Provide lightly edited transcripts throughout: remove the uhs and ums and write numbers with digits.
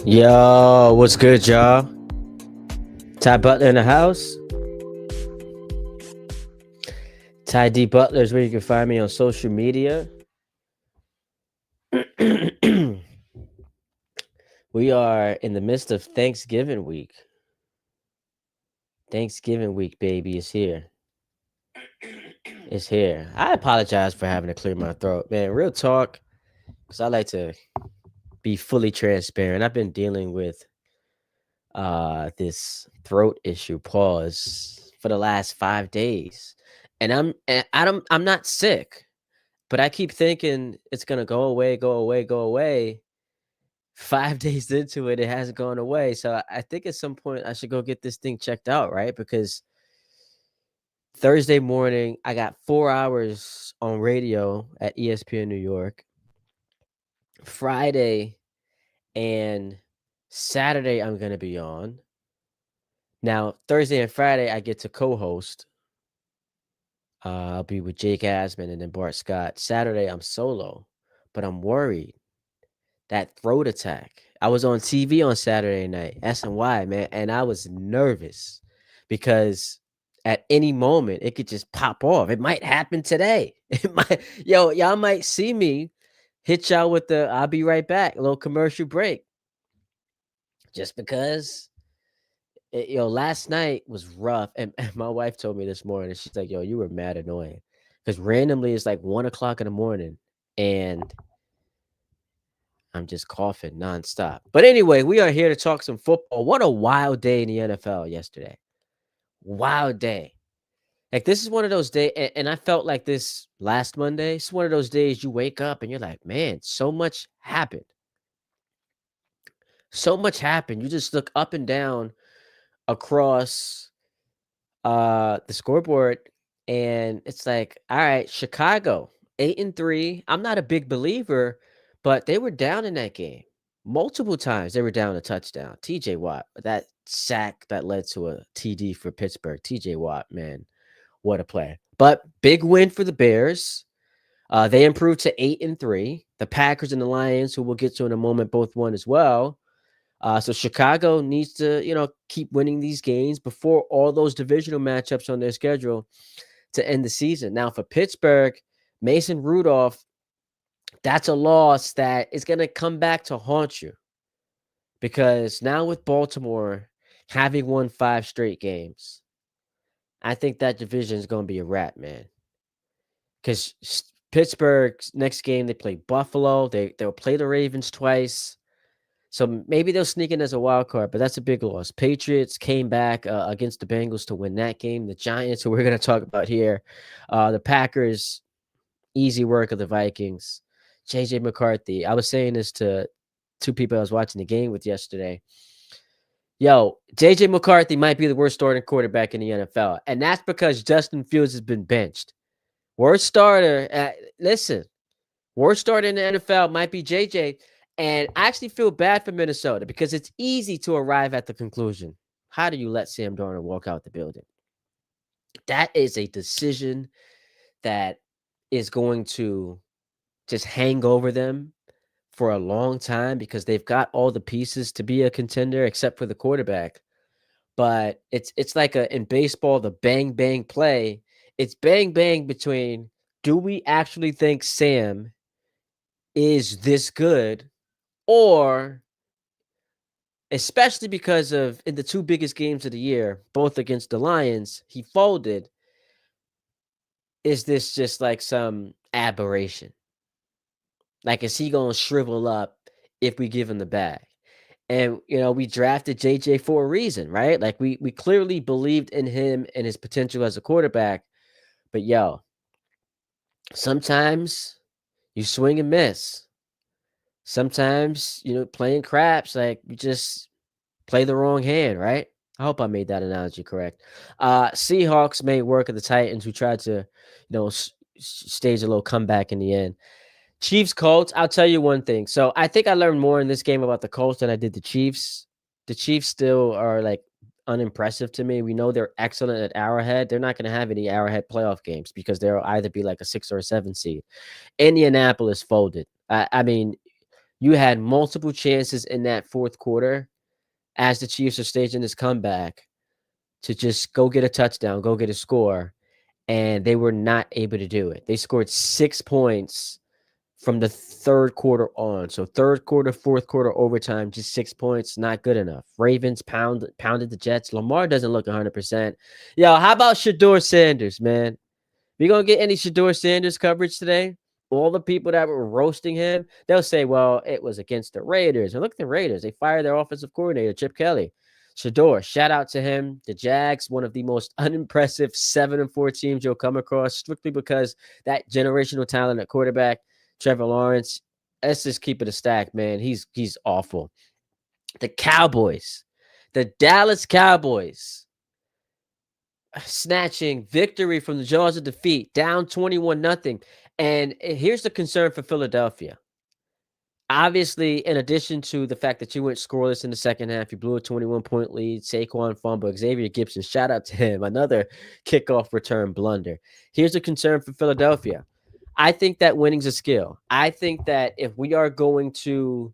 Yo, what's good, y'all? Ty Butler in the house. Ty D Butler is where you can find me on social media. We are in the midst of Thanksgiving week. Thanksgiving week, baby, is here. It's here. I apologize for having to clear my throat, man. Real talk, because I like to be fully transparent. I've been dealing with this throat issue, pause, for the last 5 days, and I'm not sick. But I keep thinking it's gonna go away, go away, go away. 5 days into it, it hasn't gone away. So I think at some point I should go get this thing checked out, right? Because Thursday morning, I got 4 hours on radio at ESPN New York. Friday and Saturday, I'm gonna be on. Now, Thursday and Friday, I get to co-host. I'll be with Jake Asman and then Bart Scott. Saturday, I'm solo, but I'm worried. That throat attack. I was on TV on Saturday night, SNY, man, and I was nervous because at any moment it could just pop off. It might happen today. It might, y'all might see me hit y'all with the "I'll be right back" a little commercial break, just because. Last night was rough, and my wife told me this morning. She's like, "Yo, you were mad annoying," because randomly it's like 1 o'clock in the morning, and I'm just coughing nonstop. But anyway, we are here to talk some football. What a wild day in the NFL yesterday. Wild day. Like, this is one of those days, and I felt like this last Monday. It's one of those days you wake up and you're like, man, so much happened. So much happened. You just look up and down across the scoreboard, and it's like, all right, Chicago 8-3. I'm not a big believer, but they were down in that game multiple times. They were down a touchdown. TJ Watt, that sack that led to a TD for Pittsburgh. TJ Watt, man, what a play. But big win for the Bears. They improved to 8-3. The Packers and the Lions, who we'll get to in a moment, both won as well. So Chicago needs to, keep winning these games before all those divisional matchups on their schedule to end the season. Now for Pittsburgh, Mason Rudolph, that's a loss that is going to come back to haunt you, because now with Baltimore having won 5 straight games, I think that division is going to be a wrap, man. Because Pittsburgh's next game, they play Buffalo. They'll play the Ravens twice. So maybe they'll sneak in as a wild card, but that's a big loss. Patriots came back against the Bengals to win that game. The Giants, who we're going to talk about here, the Packers, easy work of the Vikings. JJ McCarthy. I was saying this to 2 people I was watching the game with yesterday. Yo, JJ McCarthy might be the worst starting quarterback in the NFL, and that's because Justin Fields has been benched. Worst starter. Listen, worst starter in the NFL might be JJ. And I actually feel bad for Minnesota because it's easy to arrive at the conclusion. How do you let Sam Darnold walk out the building? That is a decision that is going to just hang over them for a long time, because they've got all the pieces to be a contender except for the quarterback. But it's like in baseball, the bang bang play. It's bang bang between, do we actually think Sam is this good? Or, especially because of in the 2 biggest games of the year, both against the Lions, he folded. Is this just like some aberration? Like, is he going to shrivel up if we give him the bag? And, we drafted JJ for a reason, right? Like, we clearly believed in him and his potential as a quarterback. But, sometimes you swing and miss. Sometimes, playing craps, like, you just play the wrong hand, right? I hope I made that analogy correct. Seahawks made work of the Titans, who tried to, stage a little comeback in the end. Chiefs, Colts, I'll tell you one thing. So I think I learned more in this game about the Colts than I did the Chiefs. The Chiefs still are, like, unimpressive to me. We know they're excellent at Arrowhead. They're not going to have any Arrowhead playoff games because they'll either be like a 6 or a 7 seed. Indianapolis folded. I mean, You had multiple chances in that fourth quarter as the Chiefs are staging this comeback to just go get a touchdown, go get a score, and they were not able to do it. They scored 6 points from the third quarter on. So third quarter, fourth quarter, overtime, just 6 points, not good enough. Ravens pounded the Jets. Lamar doesn't look 100%. Yo, how about Shador Sanders, man? We gonna get any Shador Sanders coverage today? All the people that were roasting him, they'll say, well, it was against the Raiders. And look at the Raiders. They fired their offensive coordinator, Chip Kelly. Shador, shout out to him. The Jags, one of the most unimpressive 7-4 teams you'll come across, strictly because that generational talent at quarterback, Trevor Lawrence. Let's just keep it a stack, man. He's awful. The Cowboys, the Dallas Cowboys, snatching victory from the jaws of defeat, down 21-0. And here's the concern for Philadelphia. Obviously, in addition to the fact that you went scoreless in the second half, you blew a 21-point lead, Saquon fumble, Xavier Gibson, shout out to him, another kickoff return blunder. Here's the concern for Philadelphia. I think that winning's a skill. I think that if we are going to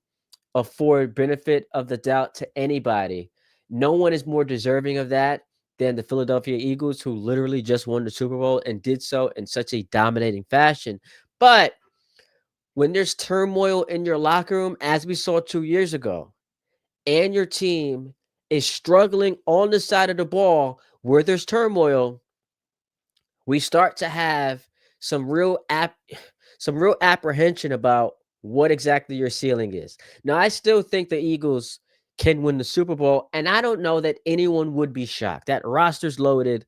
afford benefit of the doubt to anybody, no one is more deserving of that than the Philadelphia Eagles, who literally just won the Super Bowl and did so in such a dominating fashion. But when there's turmoil in your locker room, as we saw 2 years ago, and your team is struggling on the side of the ball where there's turmoil, we start to have some real apprehension about what exactly your ceiling is. Now, I still think the Eagles can win the Super Bowl, and I don't know that anyone would be shocked. That roster's loaded,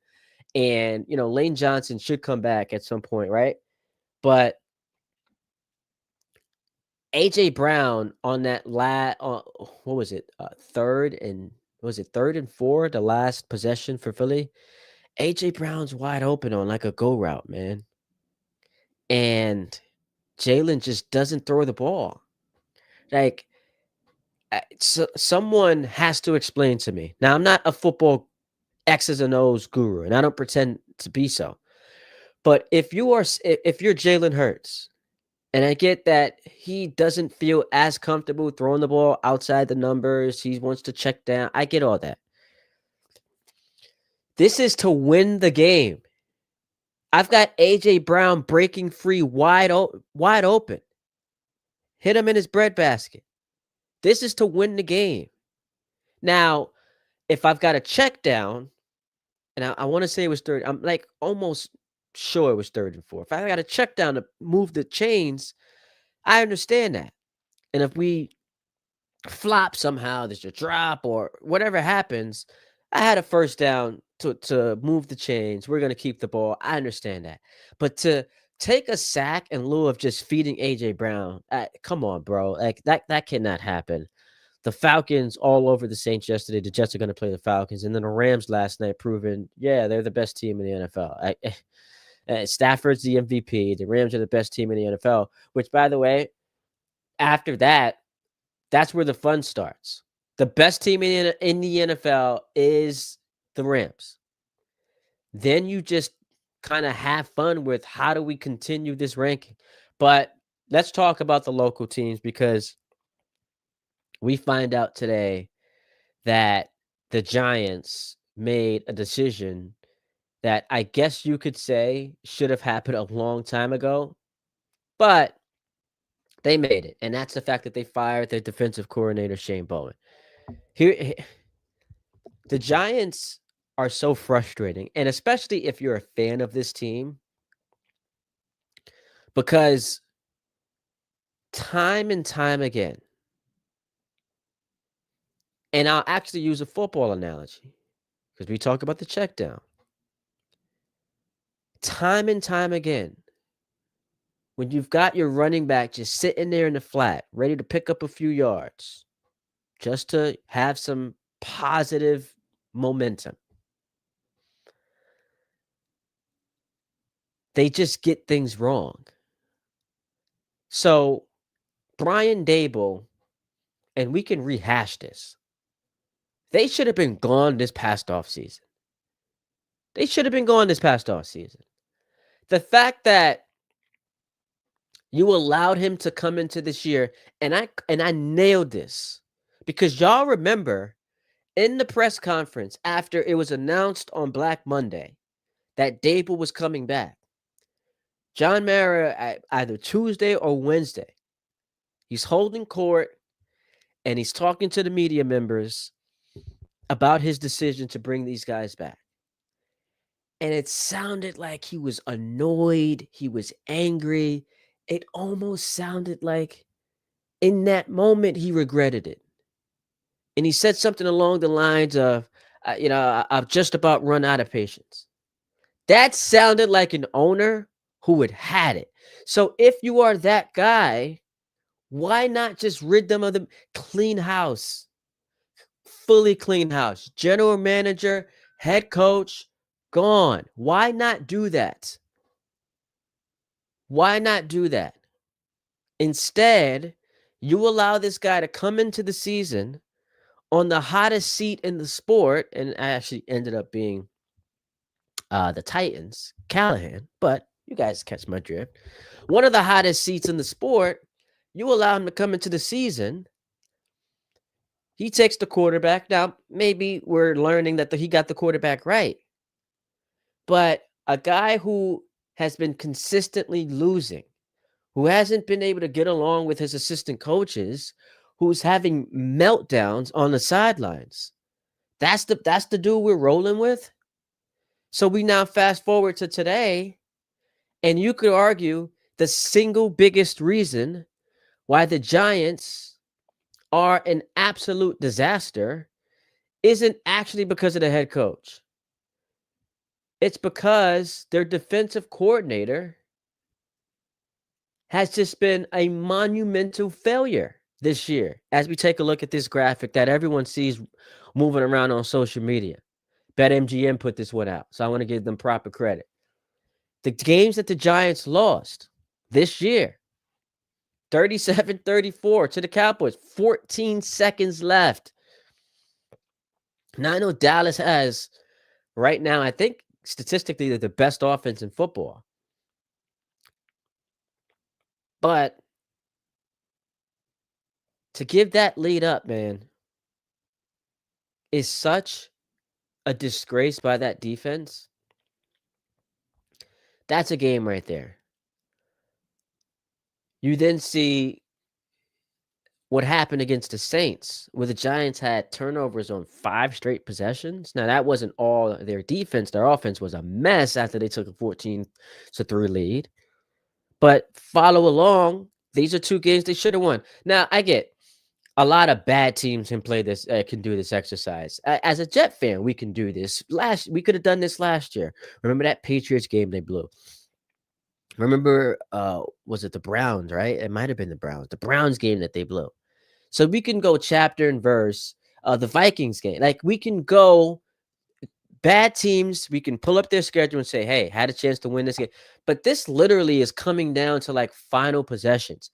and Lane Johnson should come back at some point, right? But AJ Brown on that what was it? Third and 4, the last possession for Philly? AJ Brown's wide open on like a go route, man. And Jalen just doesn't throw the ball. Like, someone has to explain to me. Now, I'm not a football X's and O's guru, and I don't pretend to be so. But if you're Jalen Hurts, and I get that he doesn't feel as comfortable throwing the ball outside the numbers, he wants to check down. I get all that. This is to win the game. I've got AJ Brown breaking free wide open. Hit him in his breadbasket. This is to win the game. Now, if I've got a check down, and I want to say it was third, I'm like almost sure it was 3rd and 4. If I got a check down to move the chains, I understand that. And if we flop somehow, there's a drop or whatever happens, I had a first down to move the chains. We're going to keep the ball. I understand that. But to take a sack in lieu of just feeding AJ Brown, come on, bro. Like that cannot happen. The Falcons all over the Saints yesterday. The Jets are going to play the Falcons. And then the Rams last night proving, yeah, they're the best team in the NFL. Stafford's the MVP. The Rams are the best team in the NFL, which, by the way, after that, that's where the fun starts. The best team in the NFL is the Rams. Then you just kind of have fun with how do we continue this ranking. But let's talk about the local teams, because we find out today that the Giants made a decision that I guess you could say should have happened a long time ago, but they made it. And that's the fact that they fired their defensive coordinator, Shane Bowen. Here, the Giants are so frustrating, and especially if you're a fan of this team, because time and time again, and I'll actually use a football analogy because we talk about the check down. Time and time again, when you've got your running back just sitting there in the flat, ready to pick up a few yards, just to have some positive momentum, they just get things wrong. So, Brian Dable, and we can rehash this, they should have been gone this past offseason. They should have been gone this past offseason. The fact that You allowed him to come into this year, and I nailed this because y'all remember in the press conference after it was announced on Black Monday that Dable was coming back. John Mara at either Tuesday or Wednesday, he's holding court and he's talking to the media members about his decision to bring these guys back. And it sounded like he was annoyed, he was angry. It almost sounded like in that moment he regretted it. And he said something along the lines of, I've just about run out of patience. That sounded like an owner who had it. So if you are that guy, why not just rid them of the clean house? Fully clean house. General manager, head coach, gone. Why not do that? Why not do that? Instead, you allow this guy to come into the season on the hottest seat in the sport, and actually ended up being the Titans, Callahan, but you guys catch my drift. One of the hottest seats in the sport, you allow him to come into the season. He takes the quarterback. Now, maybe we're learning that he got the quarterback right, but a guy who has been consistently losing, who hasn't been able to get along with his assistant coaches, who's having meltdowns on the sidelines. That's the dude we're rolling with. So we now fast forward to today, and you could argue the single biggest reason why the Giants are an absolute disaster isn't actually because of the head coach. It's because their defensive coordinator has just been a monumental failure this year. As we take a look at this graphic that everyone sees moving around on social media, BetMGM put this one out, so I want to give them proper credit. The games that the Giants lost this year, 37-34 to the Cowboys, 14 seconds left. Now, I know Dallas has, right now, I think statistically, they're the best offense in football. But to give that lead up, man, is such a disgrace by that defense. That's a game right there. You then see what happened against the Saints, where the Giants had turnovers on 5 straight possessions. Now, that wasn't all their defense. Their offense was a mess after they took a 14-3 lead. But follow along. These are 2 games they should have won. Now, I get a lot of bad teams can play this, can do this exercise. As a Jet fan, we can do this. We could have done this last year. Remember that Patriots game they blew? Remember, was it the Browns, right? It might have been the Browns. The Browns game that they blew. So we can go chapter and verse. The Vikings game. Like, we can go bad teams. We can pull up their schedule and say, hey, had a chance to win this game. But this literally is coming down to like final possessions.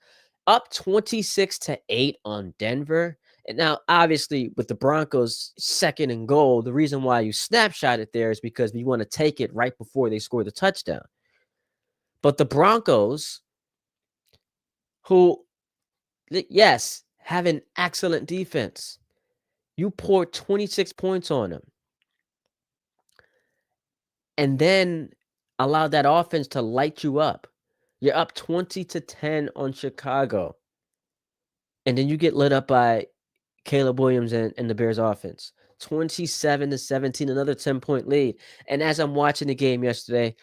Up 26-8 on Denver. And now, obviously, with the Broncos second and goal, the reason why you snapshot it there is because we want to take it right before they score the touchdown. But the Broncos, who, yes, have an excellent defense, you poured 26 points on them. And then allow that offense to light you up. You're up 20-10 on Chicago. And then you get lit up by Caleb Williams and the Bears offense. 27-17, another 10-point lead. And as I'm watching the game yesterday,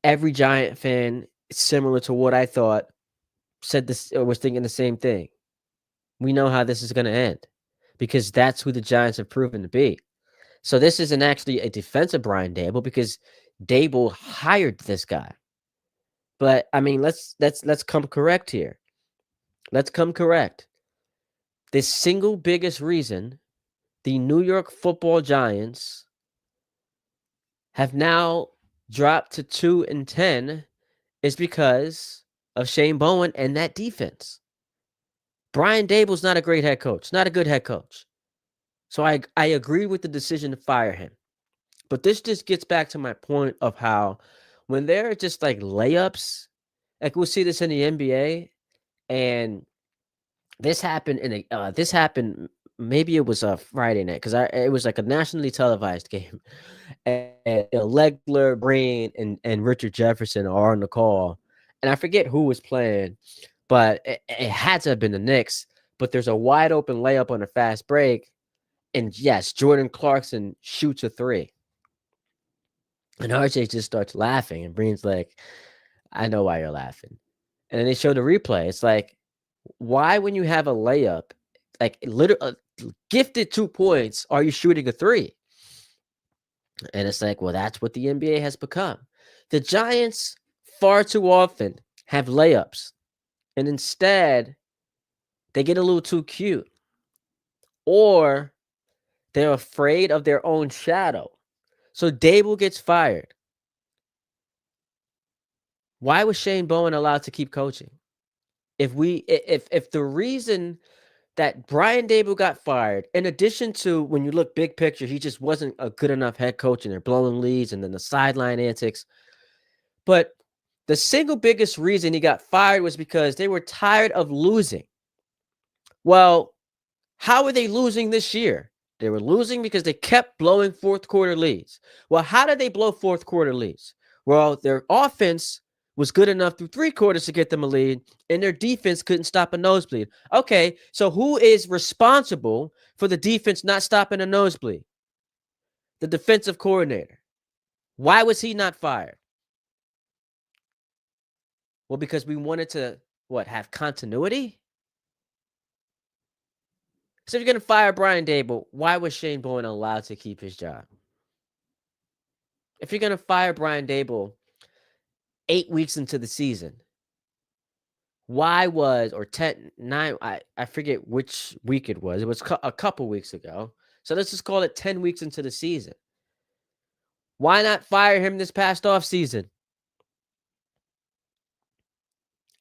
every Giant fan, similar to what I thought, said this or was thinking the same thing. We know how this is going to end because that's who the Giants have proven to be. So this isn't actually a defense of Brian Daboll because Daboll hired this guy. But I mean, let's come correct here. Let's come correct. The single biggest reason the New York Football Giants have now dropped to 2-10 is because of Shane Bowen and that defense. Brian Daboll's not a great head coach, not a good head coach. So I agree with the decision to fire him. But this just gets back to my point of how when there are just like layups Like we'll see this in the NBA, and this happened. Maybe it was a Friday night because it was like a nationally televised game, and Legler, Breen, and Richard Jefferson are on the call, and I forget who was playing, but it had to have been the Knicks. But there's a wide open layup on a fast break, and yes, Jordan Clarkson shoots a three, and RJ just starts laughing, and Breen's like, "I know why you're laughing." And then they show the replay. It's like, why, when you have a layup, like literally gifted 2 points, are you shooting a three? And it's like, well, that's what the NBA has become. The Giants far too often have layups, and instead they get a little too cute, or they're afraid of their own shadow. So Dable gets fired. Why was Shane Bowen allowed to keep coaching? If the reason that Brian Dable got fired, in addition to when you look big picture, he just wasn't a good enough head coach and they're blowing leads and then the sideline antics. But the single biggest reason he got fired was because they were tired of losing. Well, how are they losing this year? They were losing because they kept blowing fourth quarter leads. Well, how did they blow fourth quarter leads? Well, their offense was good enough through 3 quarters to get them a lead, and their defense couldn't stop a nosebleed. Okay, so who is responsible for the defense not stopping a nosebleed? The defensive coordinator. Why was he not fired? Well, because we wanted to, have continuity? So if you're going to fire Brian Dable, why was Shane Bowen allowed to keep his job? If you're going to fire Brian Dable 8 weeks into the season, why was, or 10, 9, I forget which week it was. It was a couple weeks ago. So let's just call it 10 weeks into the season. Why not fire him this past off season?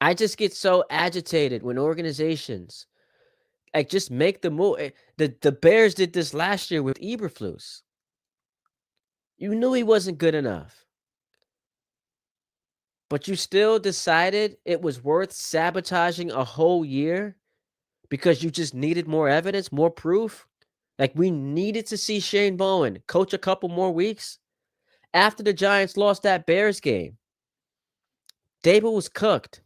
I just get so agitated when organizations like just make the move. The Bears did this last year with Eberflus. You knew he wasn't good enough, but you still decided it was worth sabotaging a whole year because you just needed more evidence, more proof. Like we needed to see Shane Bowen coach a couple more weeks after the Giants lost that Bears game. Dable was cooked.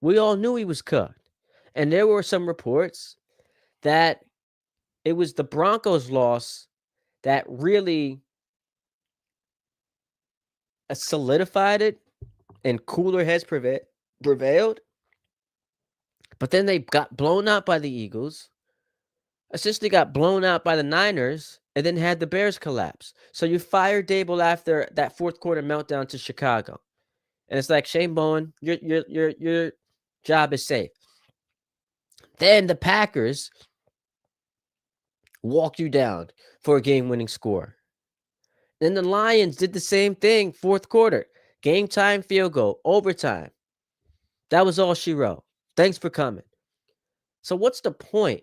We all knew he was cooked. And there were some reports that it was the Broncos' loss that really solidified it and cooler heads prevailed. But then they got blown out by the Eagles, essentially got blown out by the Niners, and then had the Bears collapse. So you fired Dable after that fourth quarter meltdown to Chicago. And it's like, Shane Bowen, your job is safe. Then the Packers walk you down for a game-winning score. Then the Lions did the same thing, fourth quarter. Game time, field goal, overtime. That was all she wrote. Thanks for coming. So what's the point?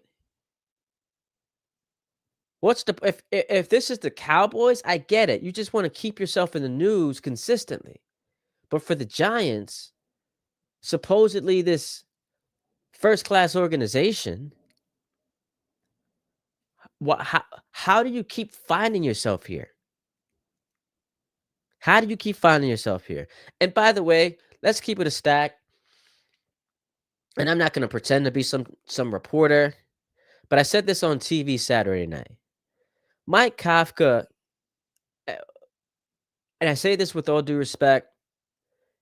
If this is the Cowboys, I get it. You just want to keep yourself in the news consistently. But for the Giants, supposedly this first-class organization, how do you keep finding yourself here? How do you keep finding yourself here? And by the way, let's keep it a stack. And I'm not going to pretend to be some reporter, but I said this on TV Saturday night. Mike Kafka, uh, and I say this with all due respect,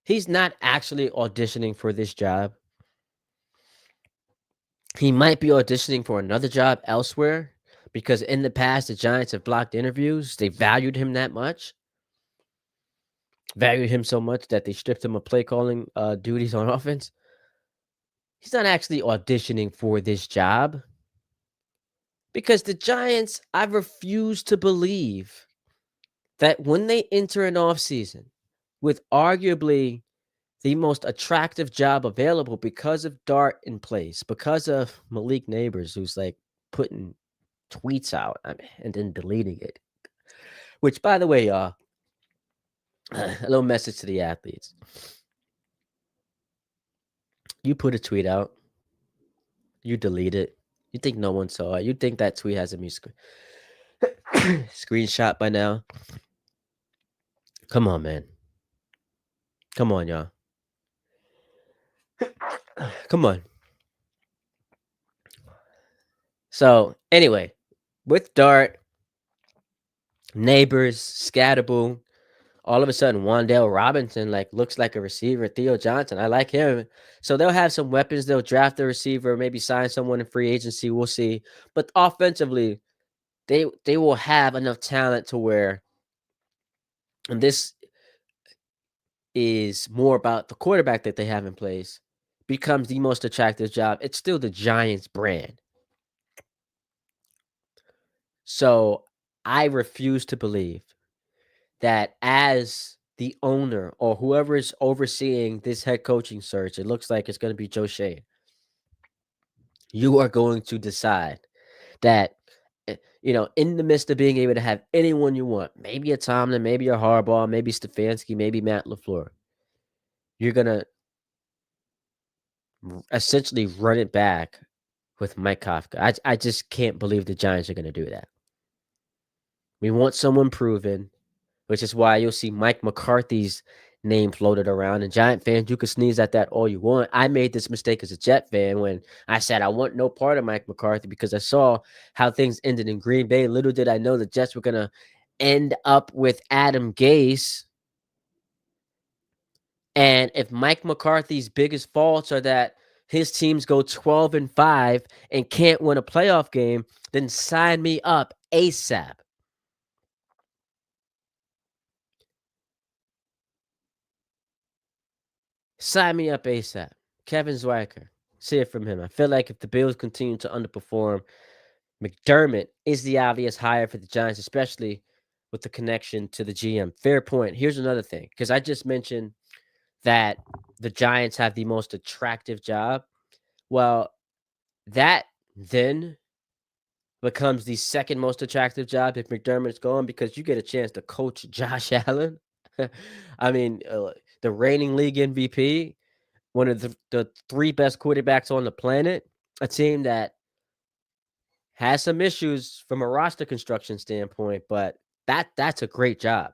he's not actually auditioning for this job. He might be auditioning for another job elsewhere because in the past, the Giants have blocked interviews. They valued him that much, valued him so much that they stripped him of play calling duties on offense. He's not actually auditioning for this job because the Giants, I refuse to believe that when they enter an offseason with arguably the most attractive job available because of Dart in place, because of Malik Neighbors, who's like putting tweets out and then deleting it. Which, by the way, a little message to the athletes. You put a tweet out, you delete it. You think no one saw it. You think that tweet hasn't been screenshot by now. Come on, man. Come on, y'all. Come on. So, anyway, with Dart, Neighbors, Scatterboom, all of a sudden Wandale Robinson looks like a receiver. Theo Johnson, I like him. So they'll have some weapons. They'll draft a receiver, maybe sign someone in free agency. We'll see. But offensively, they will have enough talent to where, and this is more about the quarterback that they have in place, becomes the most attractive job. It's still the Giants brand. So I refuse to believe that as the owner or whoever is overseeing this head coaching search, it looks like it's going to be Joe Shane. You are going to decide that, in the midst of being able to have anyone you want, maybe a Tomlin, maybe a Harbaugh, maybe Stefanski, maybe Matt LaFleur, you're going to essentially run it back with Mike Kafka. I just can't believe the Giants are going to do that. We want someone proven, which is why you'll see Mike McCarthy's name floated around. And Giant fans, you can sneeze at that all you want. I made this mistake as a Jet fan when I said I want no part of Mike McCarthy because I saw how things ended in Green Bay. Little did I know the Jets were going to end up with Adam Gase. And if Mike McCarthy's biggest faults are that his teams go 12-5 and can't win a playoff game, then sign me up ASAP. Sign me up ASAP. Kevin Zwicker. See it from him. I feel like if the Bills continue to underperform, McDermott is the obvious hire for the Giants, especially with the connection to the GM. Fair point. Here's another thing, because I just mentioned that the Giants have the most attractive job. Well, that then becomes the second most attractive job if McDermott's gone because you get a chance to coach Josh Allen. I mean, the reigning league MVP, one of the three best quarterbacks on the planet, a team that has some issues from a roster construction standpoint, but that's a great job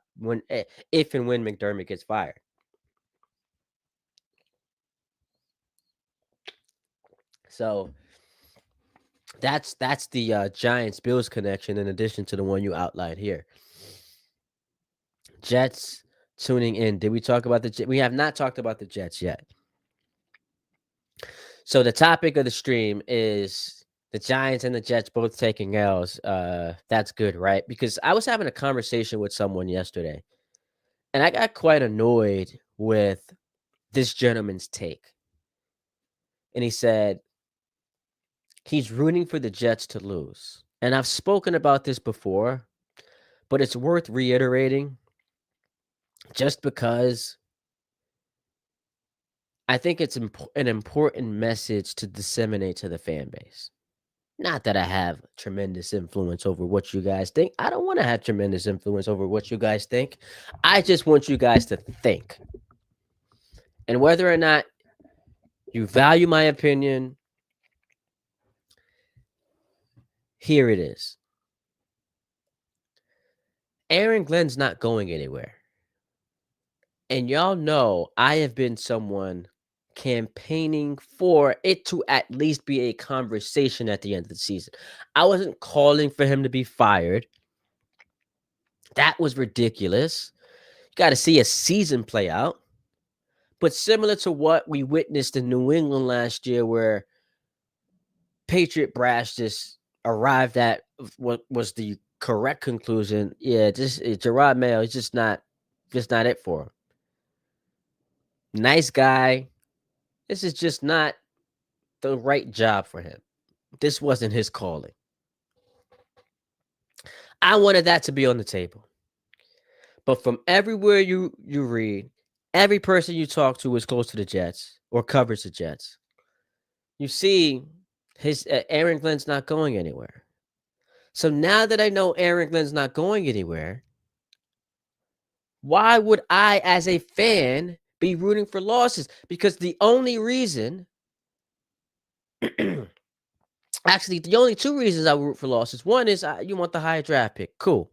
if and when McDermott gets fired. So that's the Giants Bills connection in addition to the one you outlined here. Jets tuning in. Did we talk about the Jets? We have not talked about the Jets yet. So the topic of the stream is the Giants and the Jets both taking L's. That's good, right? Because I was having a conversation with someone yesterday, and I got quite annoyed with this gentleman's take. And he said he's rooting for the Jets to lose. And I've spoken about this before, but it's worth reiterating just because I think it's an important message to disseminate to the fan base. Not that I have tremendous influence over what you guys think. I don't want to have tremendous influence over what you guys think. I just want you guys to think. And whether or not you value my opinion, here it is. Aaron Glenn's not going anywhere. And y'all know I have been someone campaigning for it to at least be a conversation at the end of the season. I wasn't calling for him to be fired. That was ridiculous. You got to see a season play out. But similar to what we witnessed in New England last year, where Patriot Brass just arrived at what was the correct conclusion. Yeah, just Gerard Mayo is just not it for him. Nice guy. This is just not the right job for him. This wasn't his calling. I wanted that to be on the table. But from everywhere you read, every person you talk to is close to the Jets or covers the Jets. You see his Aaron Glenn's not going anywhere. So now that I know Aaron Glenn's not going anywhere, why would I, as a fan, be rooting for losses? Because the only reason Actually, the only two reasons I would root for losses. One is you want the higher draft pick. Cool.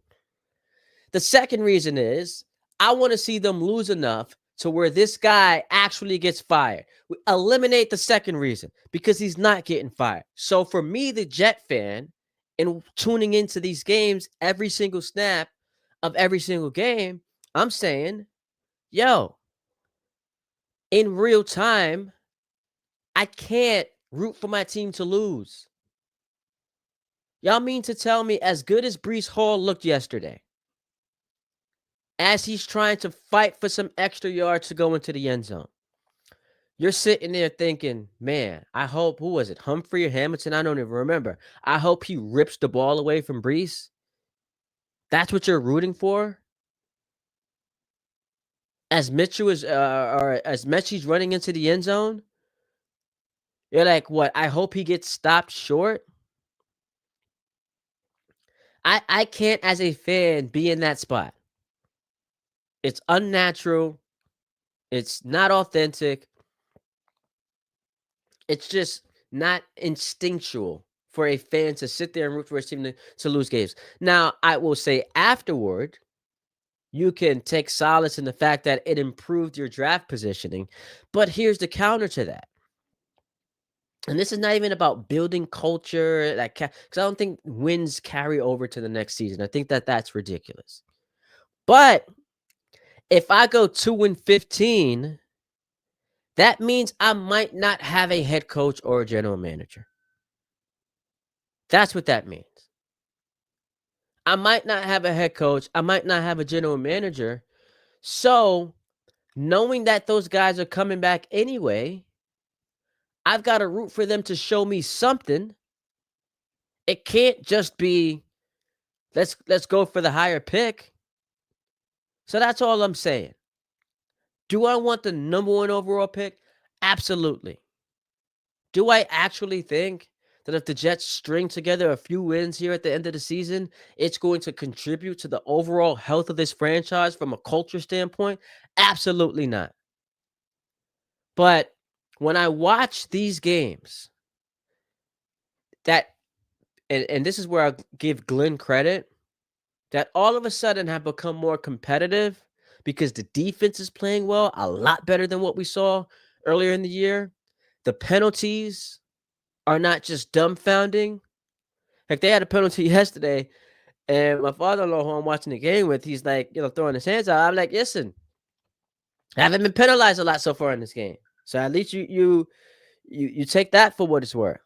The second reason is I want to see them lose enough to where this guy actually gets fired. We eliminate the second reason because he's not getting fired. So for me, the Jet fan, and tuning into these games every single snap of every single game, I'm saying, yo, in real time, I can't root for my team to lose. Y'all mean to tell me as good as Breece Hall looked yesterday, as he's trying to fight for some extra yards to go into the end zone, you're sitting there thinking, man, I hope, who was it, Humphrey or Hamilton? I don't even remember. I hope he rips the ball away from Breece. That's what you're rooting for? As Mitchell is, or as Mechie's running into the end zone, you're like, what? I hope he gets stopped short. I can't, as a fan, be in that spot. It's unnatural. It's not authentic. It's just not instinctual for a fan to sit there and root for his team to lose games. Now, I will say afterward, you can take solace in the fact that it improved your draft positioning. But here's the counter to that. And this is not even about building culture, because I don't think wins carry over to the next season. I think that that's ridiculous. But if I go 2-15, that means I might not have a head coach or a general manager. That's what that means. I might not have a head coach. I might not have a general manager. So, knowing that those guys are coming back anyway, I've got to root for them to show me something. It can't just be let's go for the higher pick. So that's all I'm saying. Do I want the number 1 overall pick? Absolutely. Do I actually think that if the Jets string together a few wins here at the end of the season, it's going to contribute to the overall health of this franchise from a culture standpoint? Absolutely not. But when I watch these games, that and this is where I give Glenn credit, that all of a sudden have become more competitive because the defense is playing well, a lot better than what we saw earlier in the year. The penalties are not just dumbfounding. Like, they had a penalty yesterday, and my father-in-law, who I'm watching the game with, he's like, throwing his hands out. I'm like, listen, I haven't been penalized a lot so far in this game. So at least you take that for what it's worth.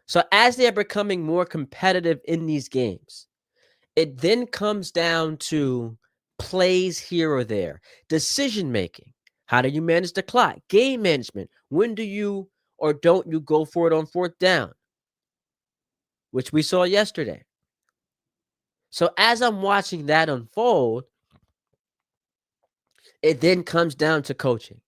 So as they're becoming more competitive in these games, it then comes down to plays here or there, decision making. How do you manage the clock? Game management. When do you or don't you go for it on 4th down? Which we saw yesterday. So as I'm watching that unfold, it then comes down to coaching.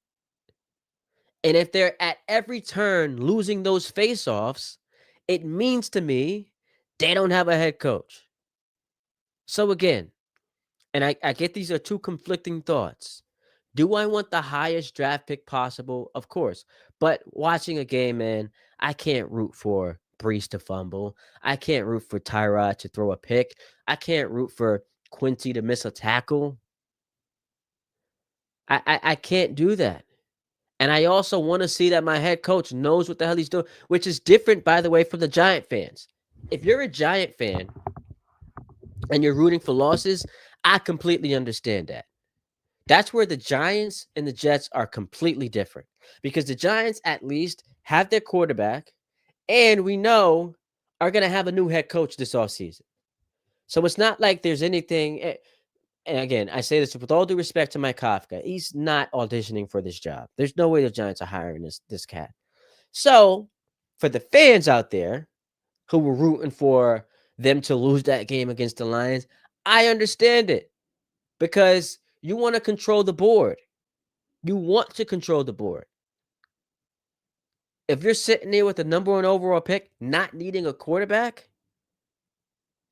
And if they're at every turn losing those face-offs, it means to me they don't have a head coach. So again, and I get these are two conflicting thoughts. Do I want the highest draft pick possible? Of course. But watching a game, man, I can't root for Breece to fumble. I can't root for Tyrod to throw a pick. I can't root for Quincy to miss a tackle. I can't do that. And I also want to see that my head coach knows what the hell he's doing, which is different, by the way, from the Giant fans. If you're a Giant fan and you're rooting for losses, I completely understand that. That's where the Giants and the Jets are completely different, because the Giants at least have their quarterback, and we know are going to have a new head coach this offseason. So it's not like there's anything. And again, I say this with all due respect to Mike Kafka. He's not auditioning for this job. There's no way the Giants are hiring this cat. So for the fans out there who were rooting for them to lose that game against the Lions, I understand it, because you want to control the board. You want to control the board. If you're sitting there with the number 1 overall pick, not needing a quarterback,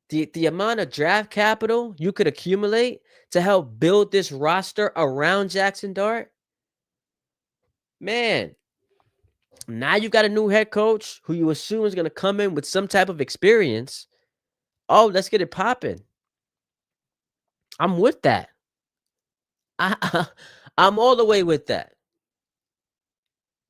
the amount of draft capital you could accumulate to help build this roster around Jackson Dart, man, Now you got a new head coach who you assume is going to come in with some type of experience. Oh, let's get it popping. I'm with that. I, I'm all the way with that.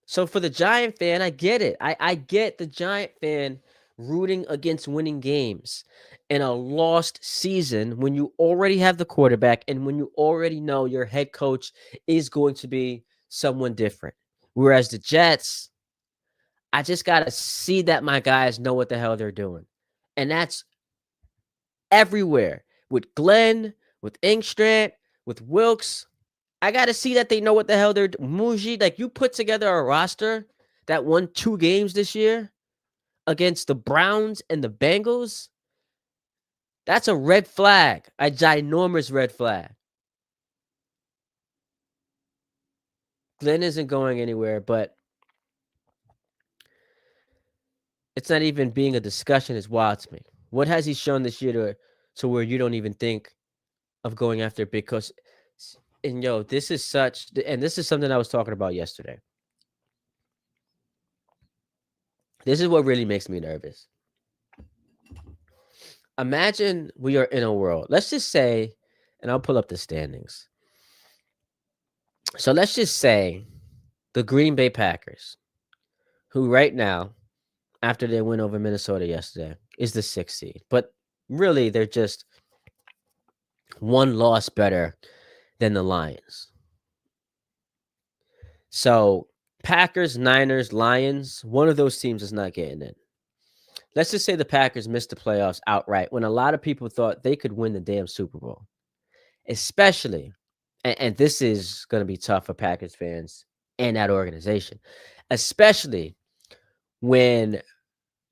So for the Giant fan, I get it. I get the Giant fan rooting against winning games in a lost season when you already have the quarterback and when you already know your head coach is going to be someone different. Whereas the Jets, I just got to see that my guys know what the hell they're doing. And that's everywhere with Glenn, with Ingstrand, with Wilkes. I got to see that they know what the hell they're doing. Muji, like you put together a roster that won 2 games this year against the Browns and the Bengals. That's a red flag, a ginormous red flag. Glenn isn't going anywhere, but it's not even being a discussion is wild to me. What has he shown this year to where you don't even think of going after big coach? And yo, this is such, and this is something I was talking about yesterday. This is what really makes me nervous. Imagine we are in a world, let's just say, and I'll pull up the standings. So let's just say the Green Bay Packers, who right now, after they win over Minnesota yesterday, is the 6th seed. But really, they're just one loss better than the Lions. So Packers, Niners, Lions, one of those teams is not getting in. Let's just say the Packers missed the playoffs outright when a lot of people thought they could win the damn Super Bowl. Especially, and this is going to be tough for Packers fans and that organization, especially when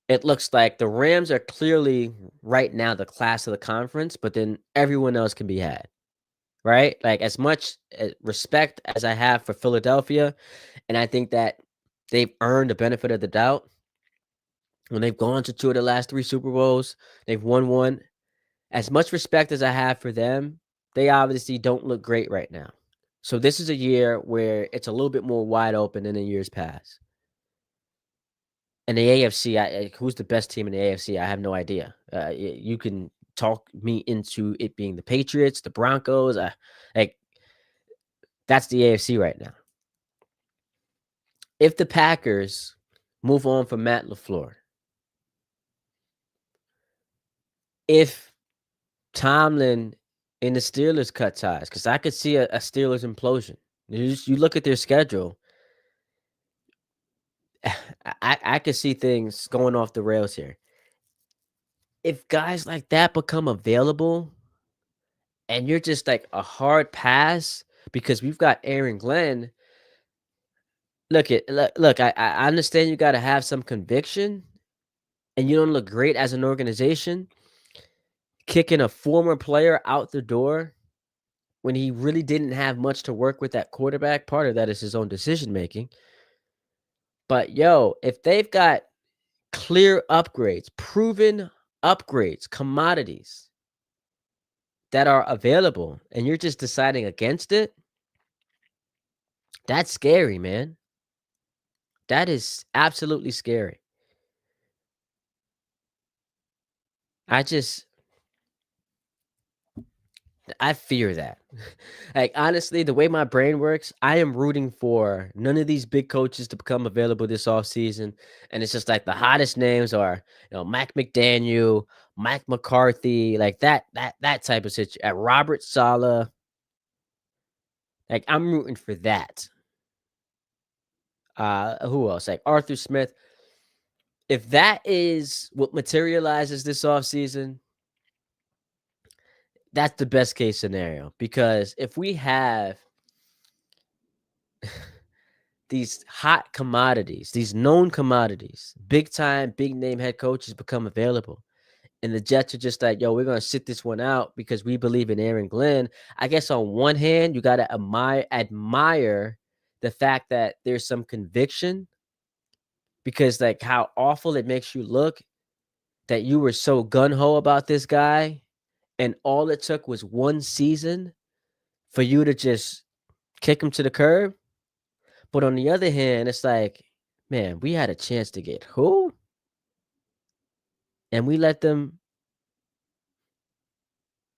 it looks like the Rams are clearly right now the class of the conference, but then everyone else can be had, right? Like as much respect as I have for Philadelphia, and I think that they've earned the benefit of the doubt when they've gone to 2 of the last 3 Super Bowls, they've won one. As much respect as I have for them, they obviously don't look great right now. So this is a year where it's a little bit more wide open than in years past. And the AFC, who's the best team in the AFC? I have no idea. You can talk me into it being the Patriots, the Broncos. Like that's the AFC right now. If the Packers move on from Matt LaFleur, if Tomlin and the Steelers cut ties, because I could see a Steelers implosion. You look at their schedule. I could see things going off the rails here. If guys like that become available and you're just like a hard pass because we've got Aaron Glenn, look, I understand you got to have some conviction and you don't look great as an organization. Kicking a former player out the door when he really didn't have much to work with that quarterback, part of that is his own decision making. But yo, if they've got clear upgrades, proven upgrades, commodities that are available, and you're just deciding against it, that's scary, man. That is absolutely scary. I just, I fear that. Like, honestly, the way my brain works, I am rooting for none of these big coaches to become available this offseason. And it's just like the hottest names are, Mike McDaniel, Mike McCarthy, like that type of situation. Robert Saleh. Like, I'm rooting for that. Who else? Like Arthur Smith. If that is what materializes this offseason, that's the best case scenario. Because if we have these hot commodities, these known commodities, big time, big name head coaches become available, and the Jets are just like, yo, we're going to sit this one out because we believe in Aaron Glenn. I guess on one hand, you got to admire the fact that there's some conviction because like how awful it makes you look that you were so gung-ho about this guy and all it took was one season for you to just kick him to the curb. But on the other hand, it's like, Man, we had a chance to get who? And we let them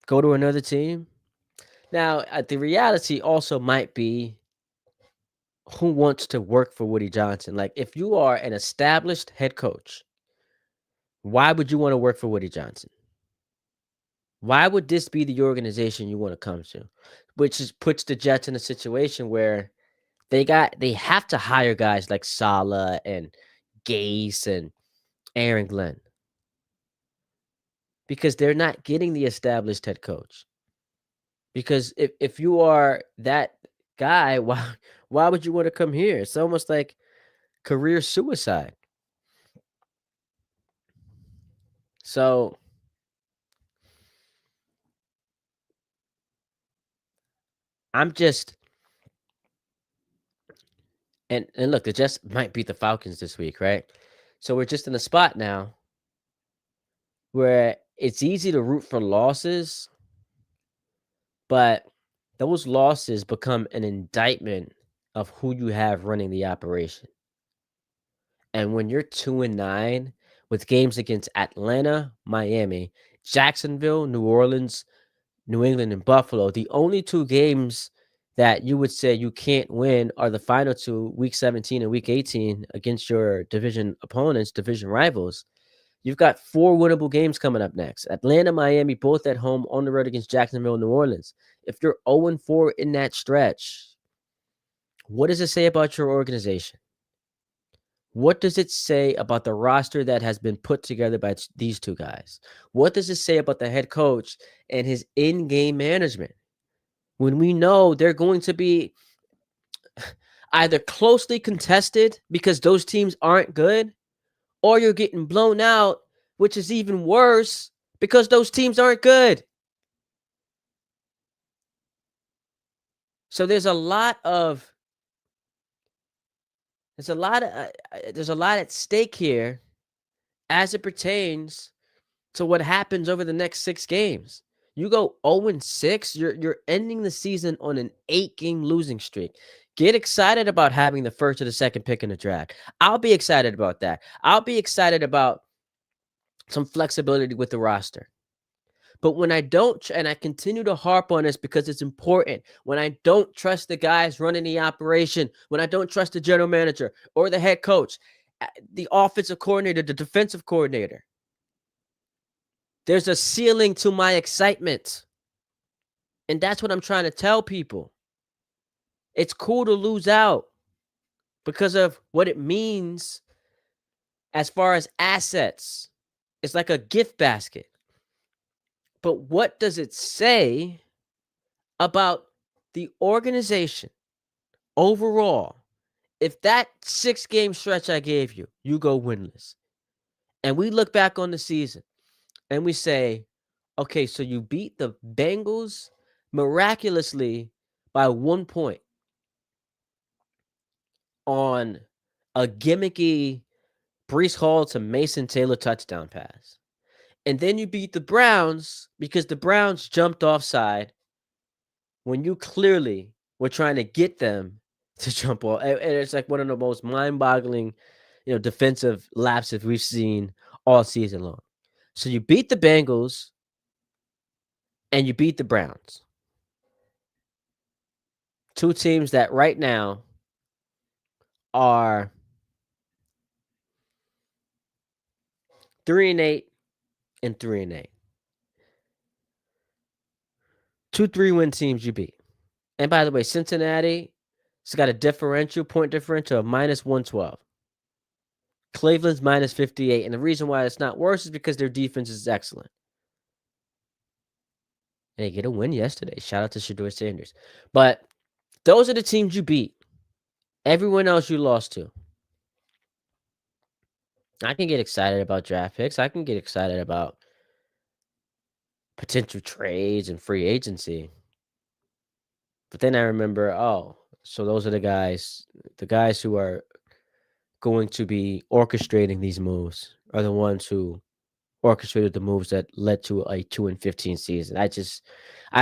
go to another team? Now, the reality also might be who wants to work for Woody Johnson. Like, if you are an established head coach, why would you want to work for Woody Johnson? Why would this be the organization you want to come to? Which is puts the Jets in a situation where they have to hire guys like Saleh and Gase and Aaron Glenn because they're not getting the established head coach. Because if you are that guy, why would you want to come here? It's almost like career suicide. So I'm just and look, the Jets might beat the Falcons this week, right? So we're just in a spot now where it's easy to root for losses, but those losses become an indictment of who you have running the operation. And when you're 2-9 with games against Atlanta, Miami, Jacksonville, New Orleans, New England, and Buffalo, the only two games that you would say you can't win are the final two, week 17 and week 18, against your division opponents, division rivals. You've got four winnable games coming up next. Atlanta, Miami, both at home, on the road against Jacksonville, New Orleans. If you're 0-4 in that stretch, what does it say about your organization? What does it say about the roster that has been put together by these two guys? What does it say about the head coach and his in-game management? When we know they're going to be either closely contested because those teams aren't good, or you're getting blown out, which is even worse because those teams aren't good. So there's a lot at stake here as it pertains to what happens over the next 6 games. You go 0-6, you're ending the season on an 8-game losing streak. Get excited about having the first or the second pick in the draft. I'll be excited about that. I'll be excited about some flexibility with the roster. But when I don't, and I continue to harp on this because it's important, when I don't trust the guys running the operation, when I don't trust the general manager or the head coach, the offensive coordinator, the defensive coordinator, there's a ceiling to my excitement. And that's what I'm trying to tell people. It's cool to lose out because of what it means as far as assets. It's like a gift basket. But what does it say about the organization overall? If that 6-game stretch I gave you, you go winless, and we look back on the season and we say, okay, so you beat the Bengals miraculously by 1 point on a gimmicky Breece Hall to Mason Taylor touchdown pass. And then you beat the Browns because the Browns jumped offside when you clearly were trying to get them to jump off. And it's like one of the most mind-boggling, defensive lapses we've seen all season long. So you beat the Bengals and you beat the Browns. Two teams that right now are 3-8 and 3-8. 2 3-win teams you beat. And by the way, Cincinnati has got a point differential of minus 112. Cleveland's minus 58. And the reason why it's not worse is because their defense is excellent. They get a win yesterday. Shout out to Shedeur Sanders. But those are the teams you beat. Everyone else you lost to. I can get excited about draft picks. I can get excited about potential trades and free agency. But then I remember, so those are the guys who are going to be orchestrating these moves are the ones who orchestrated the moves that led to a 2-15 season. I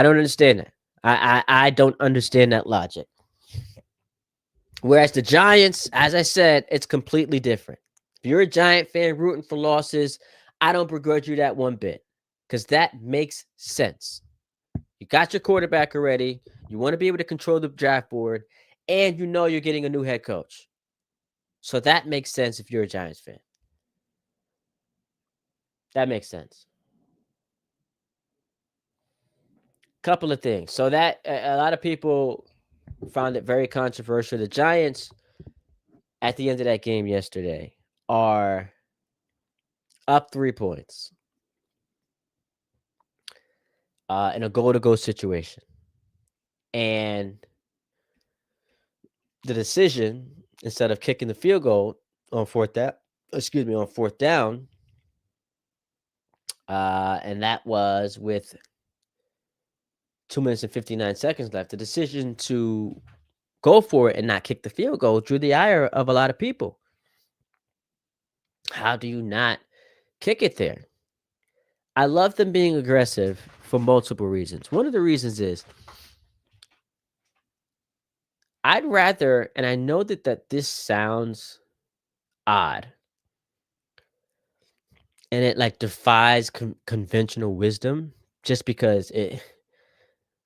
don't understand that. I don't understand that logic. Whereas the Giants, as I said, it's completely different. If you're a Giant fan rooting for losses, I don't begrudge you that one bit because that makes sense. You got your quarterback already. You want to be able to control the draft board, and you know you're getting a new head coach. So that makes sense if you're a Giants fan. That makes sense. Couple of things. So that a lot of people found it very controversial. The Giants at the end of that game yesterday are up 3 points in a goal to go situation. And the decision, instead of kicking the field goal on fourth down, and that was with 2 minutes and 59 seconds left, the decision to go for it and not kick the field goal drew the ire of a lot of people. How do you not kick it there? I love them being aggressive for multiple reasons. One of the reasons is I'd rather, and I know that this sounds odd, and it like defies conventional wisdom, just because it,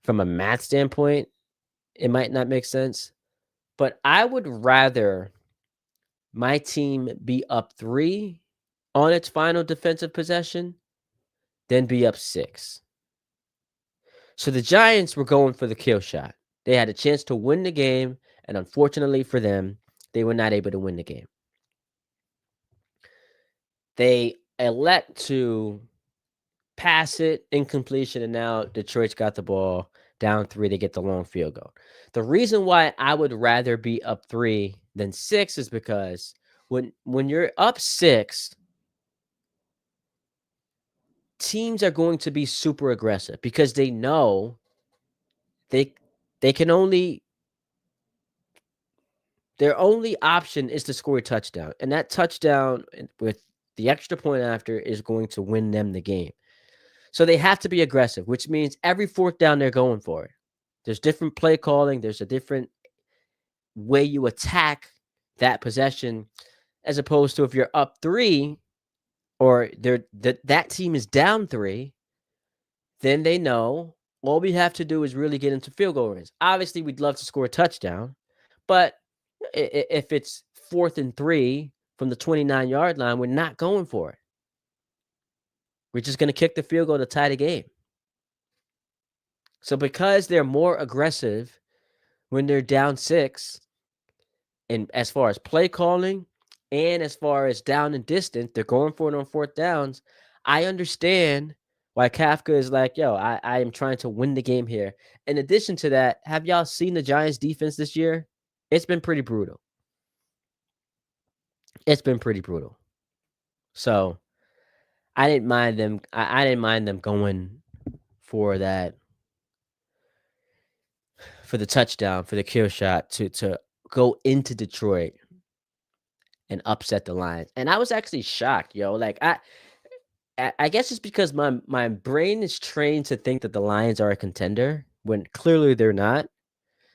from a math standpoint, it might not make sense. But I would rather my team be up 3 on its final defensive possession than be up 6. So the Giants were going for the kill shot. They had a chance to win the game, and unfortunately for them, they were not able to win the game. They elect to pass it, incompletion, and now Detroit's got the ball down 3 to get the long field goal. The reason why I would rather be up 3 than 6 is because when you're up 6, teams are going to be super aggressive because they know they can only their only option is to score a touchdown, and that touchdown with the extra point after is going to win them the game. So they have to be aggressive, which means every fourth down they're going for it. There's different play calling, there's a different way you attack that possession as opposed to if you're up 3 or that team is down 3, then they know all we have to do is really get into field goal range. Obviously, we'd love to score a touchdown, but if it's 4th and 3 from the 29-yard line, we're not going for it. We're just going to kick the field goal to tie the game. So because they're more aggressive when they're down 6, and as far as play calling and as far as down and distance, they're going for it on fourth downs. I understand why Kafka is like, yo, I am trying to win the game here. In addition to that, have y'all seen the Giants defense this year? It's been pretty brutal. It's been pretty brutal. So I didn't mind them. I didn't mind them going for that, for the touchdown, for the kill shot to go into Detroit and upset the Lions. And I was actually shocked, yo. Like I guess it's because my brain is trained to think that the Lions are a contender when clearly they're not.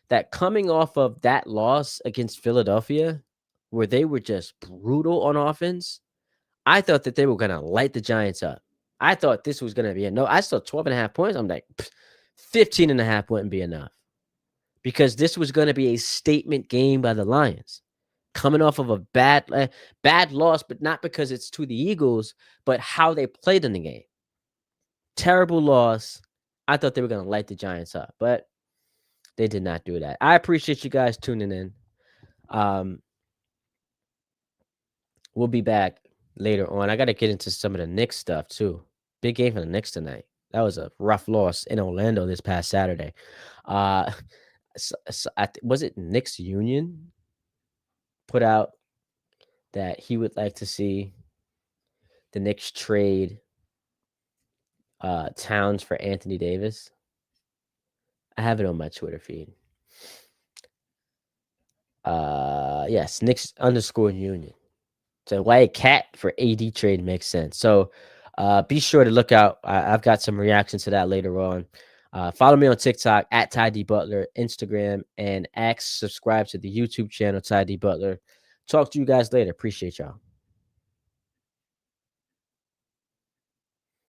That coming off of that loss against Philadelphia, where they were just brutal on offense, I thought that they were going to light the Giants up. I thought this was going to be a no. I saw 12.5 points. I'm like, 15.5 wouldn't be enough because this was going to be a statement game by the Lions. Coming off of a bad loss, but not because it's to the Eagles, but how they played in the game. Terrible loss. I thought they were going to light the Giants up, but they did not do that. I appreciate you guys tuning in. We'll be back later on. I got to get into some of the Knicks stuff too. Big game for the Knicks tonight. That was a rough loss in Orlando this past Saturday. Was it Knicks Union put out that he would like to see the Knicks trade Towns for Anthony Davis? I have it on my Twitter feed. Yes, Knicks _Union. So why a cat for AD trade makes sense. So be sure to look out. I've got some reactions to that later on. Follow me on TikTok at Ty D Butler, Instagram, and subscribe to the YouTube channel Ty D Butler. Talk to you guys later. Appreciate y'all.